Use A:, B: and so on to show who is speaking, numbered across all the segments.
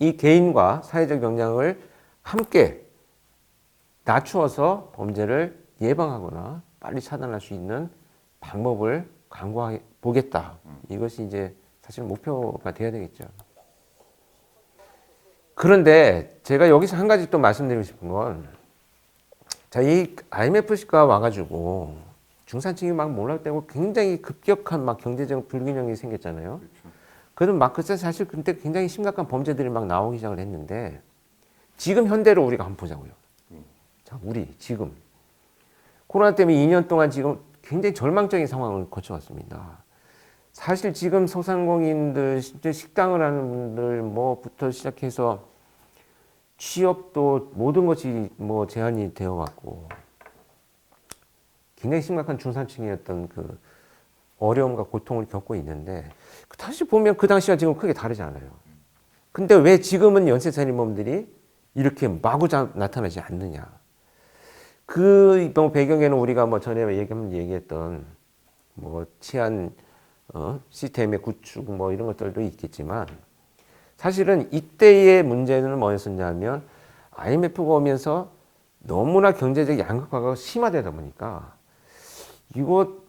A: 이 개인과 사회적 역량을 함께 낮추어서 범죄를 예방하거나 빨리 차단할 수 있는 방법을 강구해 보겠다. 이것이 이제 사실 목표가 돼야 되겠죠. 그런데 제가 여기서 한 가지 또 말씀드리고 싶은 건, 자, 이 IMF가 와가지고 중산층이 막 몰락되고 굉장히 급격한 막 경제적 불균형이 생겼잖아요. 그래도 막 그때 사실 그때 굉장히 심각한 범죄들이 막 나오기 시작을 했는데, 지금 현대로 우리가 한번 보자고요. 자, 우리 지금 코로나 때문에 2년 동안 지금 굉장히 절망적인 상황을 거쳐왔습니다. 사실 지금 소상공인들, 식당을 하는 분들 뭐부터 시작해서 취업도 모든 것이 뭐 제한이 되어 왔고, 굉장히 심각한 중산층이었던 그 어려움과 고통을 겪고 있는데, 다시 보면 그 당시와 지금 크게 다르지 않아요. 근데 왜 지금은 연쇄살인범들이 이렇게 마구 나타나지 않느냐? 그 배경에는 우리가 뭐 전에 얘기했던 뭐 치안 시스템의 구축 뭐 이런 것들도 있겠지만, 사실은 이때의 문제는 뭐였었냐면 IMF가 오면서 너무나 경제적 양극화가 심화되다 보니까 이거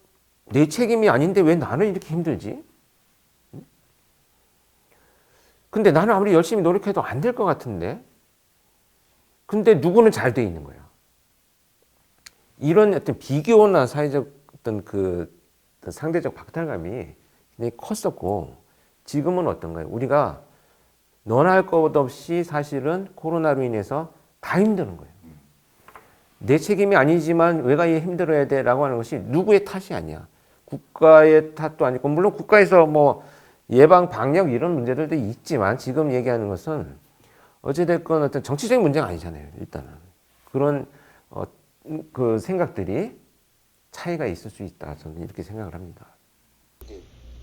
A: 내 책임이 아닌데 왜 나는 이렇게 힘들지? 근데 나는 아무리 열심히 노력해도 안 될 것 같은데? 근데 누구는 잘 돼 있는 거야. 이런 어떤 비교나 사회적 어떤 그 상대적 박탈감이 굉장히 컸었고, 지금은 어떤가요? 우리가 너나 할 것 없이 사실은 코로나로 인해서 다 힘드는 거예요. 내 책임이 아니지만 왜가 이 힘들어야 돼? 라고 하는 것이 누구의 탓이 아니야. 국가의 탓도 아니고, 물론 국가에서 뭐 예방, 방역 이런 문제들도 있지만, 지금 얘기하는 것은 어찌됐건 어떤 정치적인 문제가 아니잖아요. 일단은. 그런, 그 생각들이 차이가 있을 수 있다. 저는 이렇게 생각을 합니다.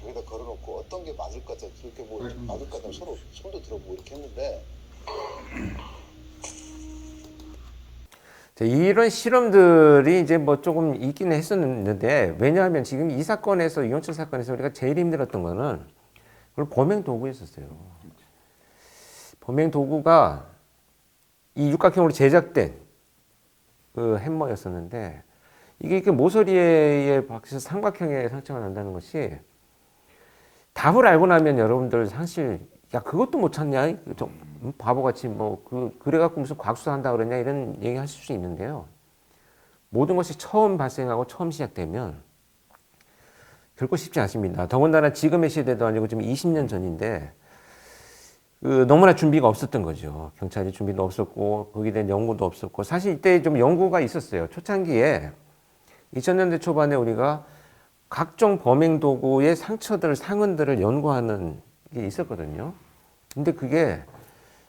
B: 여기다 걸어놓고 어떤 게 맞을 것 같아, 그렇게 뭐 맞을 것 같아 서로 손도 들어보고 이렇게 했는데,
A: 이런 실험들이 이제 뭐 조금 있기는 했었는데, 왜냐하면 지금 이 사건에서, 이혼철 사건에서 우리가 제일 힘들었던 거는 그걸 범행 도구였었어요. 범행 도구가 이 육각형으로 제작된 그 햄머였었는데, 이게 이렇게 모서리에 박혀서 삼각형의 상처가 난다는 것이, 답을 알고 나면 여러분들 사실 야 그것도 못 찾냐, 바보같이 뭐 그래갖고 무슨 과학수사 한다 그러냐 이런 얘기 하실 수 있는데요. 모든 것이 처음 발생하고 처음 시작되면 결코 쉽지 않습니다. 더군다나 지금의 시대도 아니고 지금 20년 전인데 너무나 준비가 없었던 거죠. 경찰이 준비도 없었고 거기에 대한 연구도 없었고, 사실 이때 좀 연구가 있었어요. 초창기에 2000년대 초반에 우리가 각종 범행 도구의 상처들, 상흔들을 연구하는 게 있었거든요. 근데 그게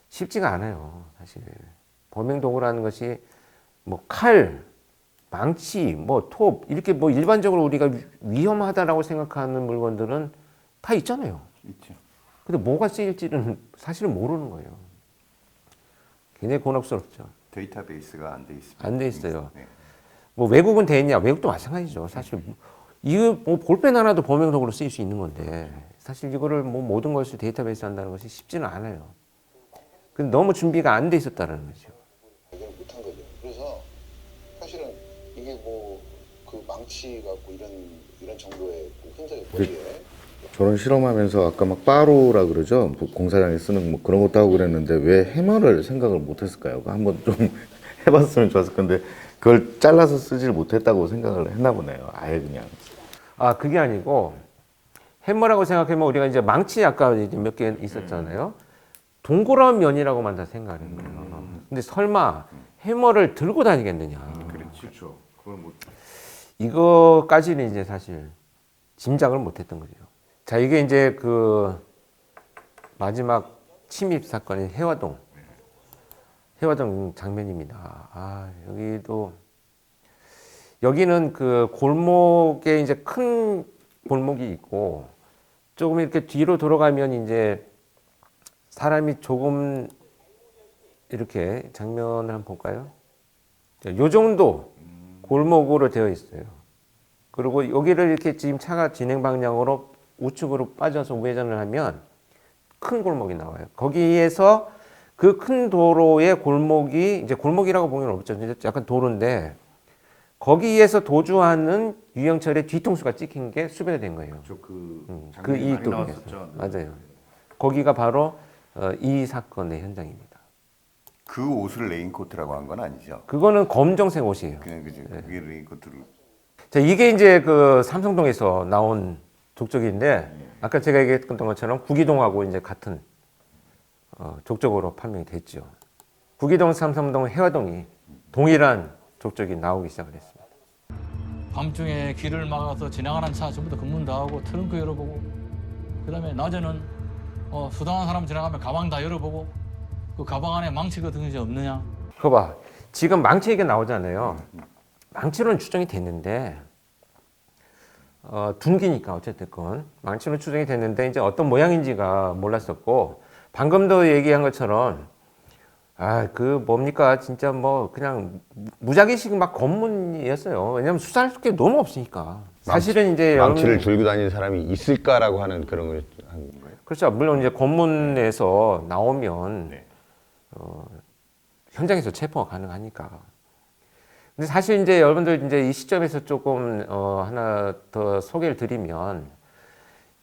A: 쉽지가 않아요, 사실. 범행 도구라는 것이 뭐 칼, 망치, 뭐 톱, 이렇게 뭐 일반적으로 우리가 위험하다라고 생각하는 물건들은 다 있잖아요.
C: 있죠.
A: 근데 뭐가 쓰일지는 사실은 모르는 거예요. 굉장히 곤혹스럽죠.
C: 데이터베이스가 안 돼 있습니다.
A: 안 돼 있어요.
C: 네.
A: 뭐 외국은 돼 있냐? 외국도 마찬가지죠. 사실 이거 뭐 볼펜 하나도 범행 도구로 쓰일 수 있는 건데, 사실 이거를 뭐 모든 것을 데이터베이스 한다는 것이 쉽지는 않아요. 근데 너무 준비가 안 돼 있었다는 거죠.
B: 발견을 못한 거죠. 그래서 사실은 이게 뭐 그 망치 갖고 이런 정도의 그 흔적이 머리에
D: 저런 실험하면서 아까 막 빠로라 그러죠. 뭐 공사장에 쓰는 뭐 그런 것도 하고 그랬는데 왜 해머를 생각을 못했을까요? 그거 한번 좀 해봤으면 좋았을 건데 그걸 잘라서 쓰질 못했다고 생각을 했나 보네요. 아예 그냥.
A: 아, 그게 아니고 해머라고 생각하면 우리가 이제 망치 아까 몇 개 있었잖아요. 동그란 면이라고만 다 생각하는 거예요. 근데 설마 해머를 들고 다니겠느냐?
C: 그렇죠. 그걸 못.
A: 이거까지는 이제 사실 짐작을 못했던 거죠. 자, 이게 이제 그 마지막 침입 사건인 해화동 장면입니다. 아, 여기는 그 골목에 이제 큰 골목이 있고, 조금 이렇게 뒤로 돌아가면 이제 사람이 조금 이렇게 장면을 한번 볼까요? 요 정도 골목으로 되어 있어요. 그리고 여기를 이렇게 지금 차가 진행 방향으로 우측으로 빠져서 우회전을 하면 큰 골목이 나와요. 거기에서 그 큰 도로의 골목이 이제 골목이라고 보기는 없죠. 이제 약간 도로인데 거기에서 도주하는 유영철의 뒤통수가 찍힌 게 수배가 된 거예요.
C: 저그
A: 그
C: 장면이 많이
A: 이익도
C: 나왔었죠.
A: 맞아요. 거기가 바로 이 사건의 현장입니다.
C: 그 옷을 레인코트라고 한 건 아니죠.
A: 그거는 검정색 옷이에요.
C: 그냥 그죠. 그게 레인코트를
A: 자, 이게 이제 그 삼성동에서 나온 족적인데 아까 제가 얘기했던 것처럼 구기동하고 이제 같은 족적으로 판명이 됐죠. 구기동, 삼성동, 해화동이 동일한 족적이 나오기 시작을 했습니다.
E: 밤중에 길을 막아서 지나가는 차 전부 다 검문 다 하고 트렁크 열어보고 그다음에 낮에는 수상한 사람 지나가면 가방 다 열어보고 그 가방 안에 망치 같은 것이 없느냐.
A: 그거 봐. 지금 망치 얘기 나오잖아요. 망치로는 추정이 됐는데 둔기니까 어쨌든 망치로 추정이 됐는데 이제 어떤 모양인지가 몰랐었고 방금도 얘기한 것처럼 그 뭡니까 진짜 뭐 그냥 무작위식 막 검문이었어요. 왜냐면 수사할 게 너무 없으니까. 사실은 이제
F: 망치를 들고 다니는 사람이 있을까라고 하는 그런 걸 한 거예요.
A: 그렇죠. 물론 이제 검문에서 나오면 현장에서 체포가 가능하니까. 근데 사실 이제 여러분들 이제 이 시점에서 조금 하나 더 소개를 드리면,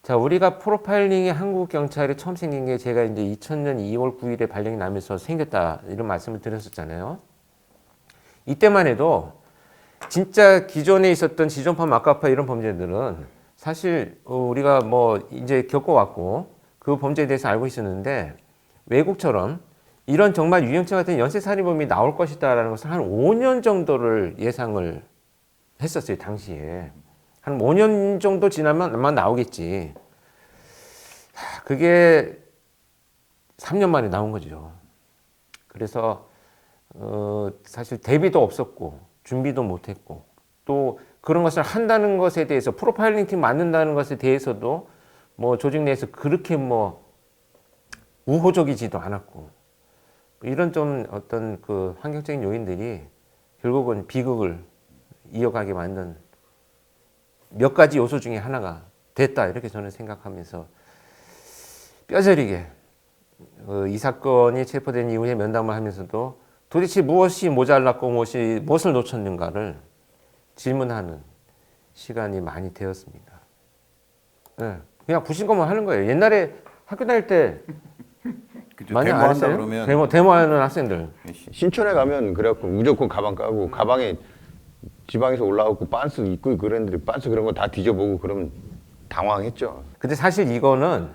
A: 자 우리가 프로파일링이 한국 경찰에 처음 생긴 게 제가 이제 2000년 2월 9일에 발령이 나면서 생겼다 이런 말씀을 드렸었잖아요. 이때만 해도 진짜 기존에 있었던 지존파, 막가파 이런 범죄들은 사실 우리가 뭐 이제 겪어왔고 그 범죄에 대해서 알고 있었는데 외국처럼 이런 정말 유영철 같은 연쇄살인범이 나올 것이다라는 것을 한 5년 정도를 예상을 했었어요, 당시에. 한 5년 정도 지나면 아마 나오겠지. 그게 3년 만에 나온 거죠. 그래서 사실 대비도 없었고 준비도 못했고 또 그런 것을 한다는 것에 대해서 프로파일링 팀 만든다는 것에 대해서도 뭐 조직 내에서 그렇게 뭐 우호적이지도 않았고 이런 좀 어떤 그 환경적인 요인들이 결국은 비극을 이어가게 만든 몇 가지 요소 중에 하나가 됐다 이렇게 저는 생각하면서 뼈저리게 이 사건이 체포된 이후에 면담을 하면서도 도대체 무엇이 모자랐고 무엇을 놓쳤는가를 질문하는 시간이 많이 되었습니다. 네, 그냥 부신검을 하는 거예요. 옛날에 학교 다닐 때
C: 그죠.
A: 많이 안
C: 데모한다
A: 했어요?
C: 그러면
A: 데모하는 학생들.
F: 신촌에 가면 그래갖고 무조건 가방 까고 가방에 지방에서 올라오고 빤스 입고 그런 애들이 빤스 그런 거 다 뒤져보고 그러면 당황했죠.
A: 근데 사실 이거는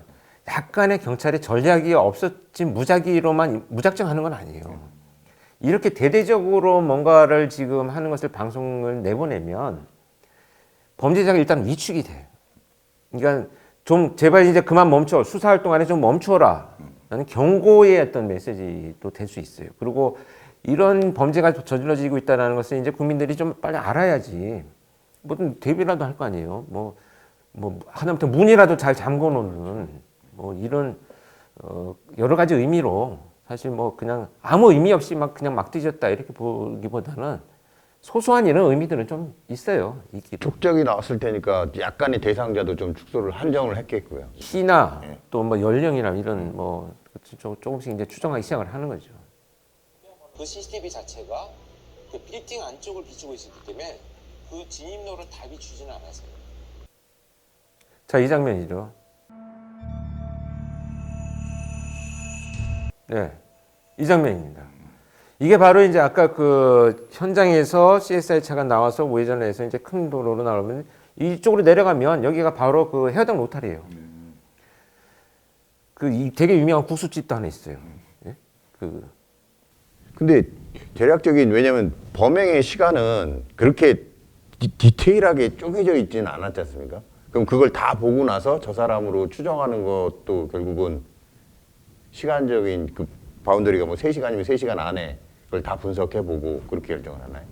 A: 약간의 경찰의 전략이 없었지 무작정 하는 건 아니에요. 이렇게 대대적으로 뭔가를 지금 하는 것을 방송을 내보내면 범죄자가 일단 위축이 돼. 그러니까 좀 제발 이제 그만 멈춰. 수사활동 안에 좀 멈춰라. 라는 경고의 어떤 메시지도 될 수 있어요. 그리고 이런 범죄가 저질러지고 있다는 것을 이제 국민들이 좀 빨리 알아야지. 뭐든 대비라도 할 거 아니에요. 뭐 하다못해 문이라도 잘 잠궈 놓는 뭐 이런 여러 가지 의미로 사실 뭐 그냥 아무 의미 없이 그냥 막 뒤졌다 이렇게 보기보다는 소소한 이런 의미들은 좀 있어요.
F: 족적이 나왔을 테니까 약간의 대상자도 좀 축소를 한정을 했겠고요.
A: 키나 또 뭐 연령이나 이런 뭐 조금씩 이제 추정하기 시작을 하는 거죠.
G: 그 CCTV 자체가 그 빌딩 안쪽을 비추고 있었기 때문에 그 진입로를 다 비추지는 않았어요.
A: 자, 이 장면이죠. 네, 이 장면입니다. 이게 바로 이제 아까 그 현장에서 CSI 차가 나와서 우회전을 해서 이제 큰 도로로 나오면 이쪽으로 내려가면 여기가 바로 그 해화동 로타리예요. 그 되게 유명한 국수집도 하나 있어요. 예?
F: 근데 대략적인 왜냐면 범행의 시간은 그렇게 디테일하게 쪼개져 있지는 않았지 않습니까? 그럼 그걸 다 보고 나서 저 사람으로 추정하는 것도 결국은 시간적인 그 바운더리가 뭐 3시간이면 3시간 안에 그걸 다 분석해보고 그렇게 결정을 하나요?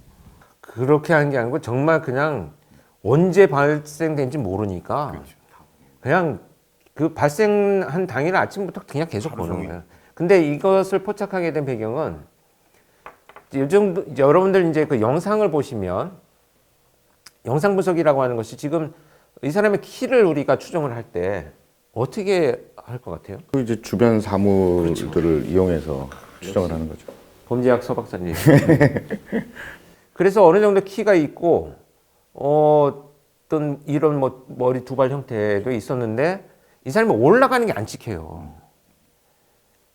A: 그렇게 하는 게 아니고 정말 그냥 언제 발생된지 모르니까 그냥 그 발생한 당일 아침부터 그냥 계속 보는 거예요. 근데 이것을 포착하게 된 배경은 요즘 여러분들 이제 그 영상을 보시면 영상 분석이라고 하는 것이 지금 이 사람의 키를 우리가 추정을 할 때 어떻게 할 것 같아요?
D: 그 이제 주변 사물들을 이용해서 추정을 하는 거죠.
A: 범죄학 서박사님. 그래서 어느 정도 키가 있고 어떤 이런 뭐 머리 두발 형태도 있었는데 이 사람이 올라가는 게 안 찍혀요.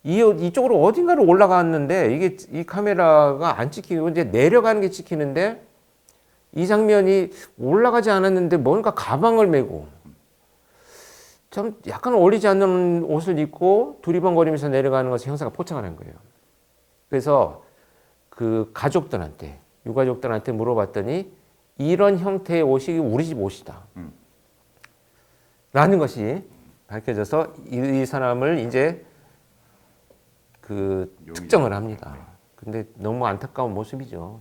A: 이쪽으로 어딘가로 올라갔는데 이게 이 카메라가 안 찍히고 이제 내려가는 게 찍히는데 이 장면이 올라가지 않았는데 뭔가 가방을 메고 참 약간 어울리지 않는 옷을 입고 두리번거리면서 내려가는 것을 형사가 포착을 한 거예요. 그래서 그 가족들한테 유가족들한테 물어봤더니 이런 형태의 옷이 우리 집 옷이다. 라는 것이 밝혀져서 이 사람을 이제 그 특정을 합니다. 근데 너무 안타까운 모습이죠.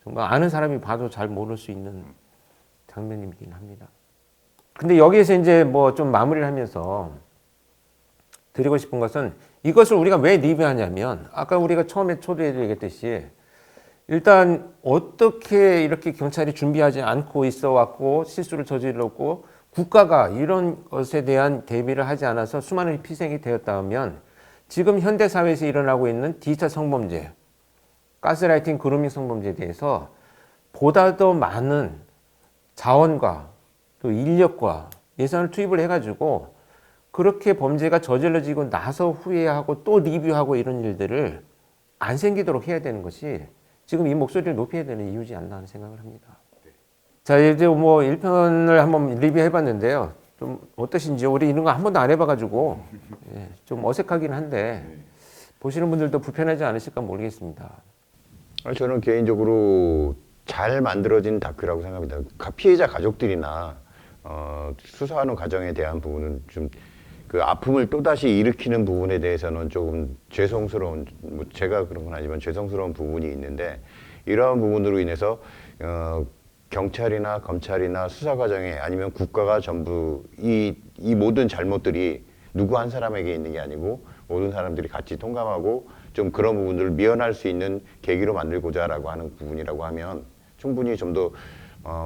A: 정말 아는 사람이 봐도 잘 모를 수 있는 장면이긴 합니다. 근데 여기에서 이제 뭐 좀 마무리를 하면서 드리고 싶은 것은 이것을 우리가 왜 리뷰하냐면 아까 우리가 처음에 초대해 얘기했듯이 일단 어떻게 이렇게 경찰이 준비하지 않고 있어 왔고 실수를 저질렀고 국가가 이런 것에 대한 대비를 하지 않아서 수많은 희생이 되었다면 지금 현대 사회에서 일어나고 있는 디지털 성범죄, 가스라이팅, 그루밍 성범죄에 대해서 보다 더 많은 자원과 또 인력과 예산을 투입을 해가지고 그렇게 범죄가 저질러지고 나서 후회하고 또 리뷰하고 이런 일들을 안 생기도록 해야 되는 것이 지금 이 목소리를 높여야 되는 이유지 않나 하는 생각을 합니다. 자, 이제 뭐 1편을 한번 리뷰해봤는데요. 좀 어떠신지요? 우리 이런 거 한 번도 안 해봐가지고 좀 어색하긴 한데 보시는 분들도 불편하지 않으실까 모르겠습니다.
F: 저는 개인적으로 잘 만들어진 다큐라고 생각합니다. 피해자 가족들이나 수사하는 과정에 대한 부분은 좀 그 아픔을 또다시 일으키는 부분에 대해서는 조금 죄송스러운, 뭐 제가 그런 건 아니지만 죄송스러운 부분이 있는데 이러한 부분으로 인해서 경찰이나 검찰이나 수사 과정에 아니면 국가가 전부 이 모든 잘못들이 누구 한 사람에게 있는 게 아니고 모든 사람들이 같이 통감하고 좀 그런 부분들을 미연할 수 있는 계기로 만들고자라고 하는 부분이라고 하면 충분히 좀 더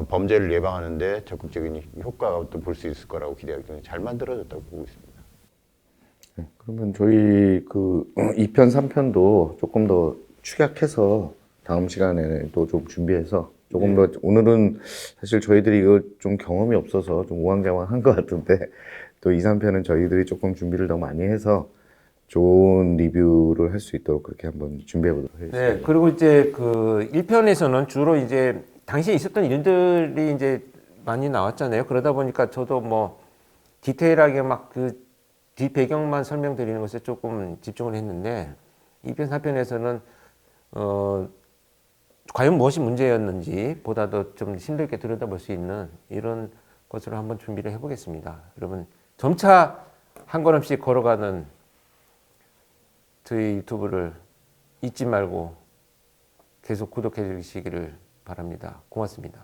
F: 범죄를 예방하는데 적극적인 효과가 또 볼 수 있을 거라고 기대하기 때문에 잘 만들어졌다고 보고 있습니다.
D: 네, 그러면 저희 그 2편, 3편도 조금 더 축약해서 다음 시간에 또 좀 준비해서 조금 더 오늘은 사실 저희들이 이거 좀 경험이 없어서 좀 우왕좌왕한 것 같은데 또 2, 3편은 저희들이 조금 준비를 더 많이 해서 좋은 리뷰를 할 수 있도록 그렇게 한번 준비해 보도록 하겠습니다.
A: 네, 그리고 이제 그 1편에서는 주로 이제 당시에 있었던 일들이 이제 많이 나왔잖아요. 그러다 보니까 저도 뭐 디테일하게 막 그 뒷배경만 설명드리는 것에 조금 집중을 했는데 2편, 3편에서는 과연 무엇이 문제였는지 보다 더 좀 심도 있게 들여다볼 수 있는 이런 것으로 한번 준비를 해보겠습니다. 여러분 점차 한 걸음씩 걸어가는 저희 유튜브를 잊지 말고 계속 구독해 주시기를 바랍니다. 고맙습니다.